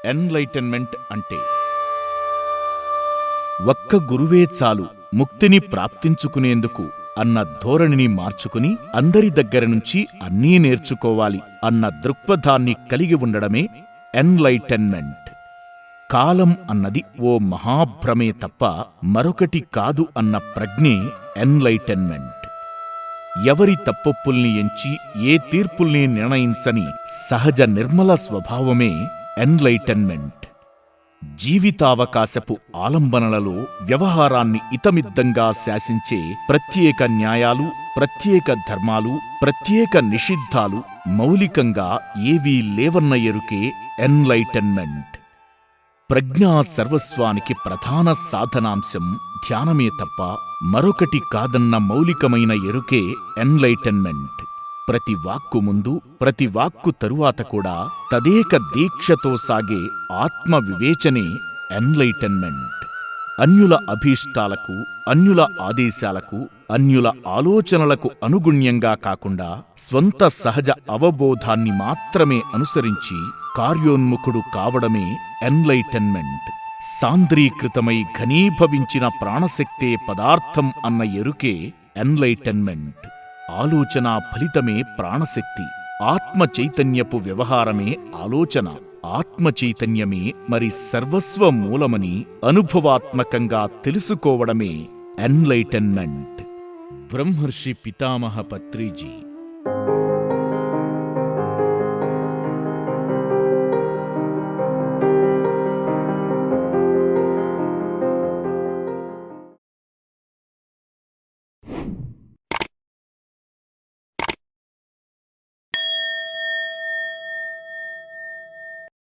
Enlightenment అంటే ఒక్క గురువే చాలు ముక్తిని ప్రాప్తించుకునేందుకు అన్న ధోరణిని మార్చుకుని అందరి దగ్గర నుంచి అన్నీ నేర్చుకోవాలి అన్న దృక్పథాన్ని కలిగి ఉండడమే ఎన్లైటన్మెంట్. కాలం అన్నది ఓ మహాభ్రమే తప్ప మరొకటి కాదు అన్న ప్రజ్ఞే ఎన్లైటన్మెంట్. ఎవరి తప్పొప్పుల్ని ఎంచి ఏ తీర్పుల్ని నిర్ణయించని సహజ నిర్మల స్వభావమే ఎన్లైటన్మెంట్. జీవితావకాశపు ఆలంబనలలో వ్యవహారాన్ని ఇతమిద్దంగా శాసించే ప్రత్యేక న్యాయాలు, ప్రత్యేక ధర్మాలు, ప్రత్యేక నిషిద్ధాలు మౌలికంగా ఏవీ లేవన్న ఎరుకే ఎన్లైటన్మెంట్. ప్రజ్ఞా సర్వస్వానికి ప్రధాన సాధనాంశం ధ్యానమే తప్ప మరొకటి కాదన్న మౌలికమైన ఎరుకే ఎన్లైటన్మెంట్. ప్రతి వాక్కు ముందు, ప్రతి వాక్కు తరువాత కూడా తదేక దీక్షతో సాగే ఆత్మ వివేచనే ఎన్లైటన్మెంట్. అన్యుల అభీష్టాలకు, అన్యుల ఆదేశాలకు, అన్యుల ఆలోచనలకు అనుగుణ్యంగా కాకుండా స్వంత సహజ అవబోధాన్ని మాత్రమే అనుసరించి కార్యోన్ముఖుడు కావడమే ఎన్లైటన్మెంట్. సాంద్రీకృతమై ఘనీభవించిన ప్రాణశక్తే పదార్థం అన్న ఎరుకే ఎన్లైటన్మెంట్. ఆలోచనా ఫలితమే ప్రాణశక్తి. ఆత్మ చైతన్యపు వ్యవహారమే ఆలోచన. ఆత్మ చైతన్యమే మరి సర్వస్వ మూలమని అనుభవాత్మకంగా తెలుసుకోవడమే ఎన్లైటన్మెంట్. బ్రహ్మర్షి పితామహ పత్రిజీ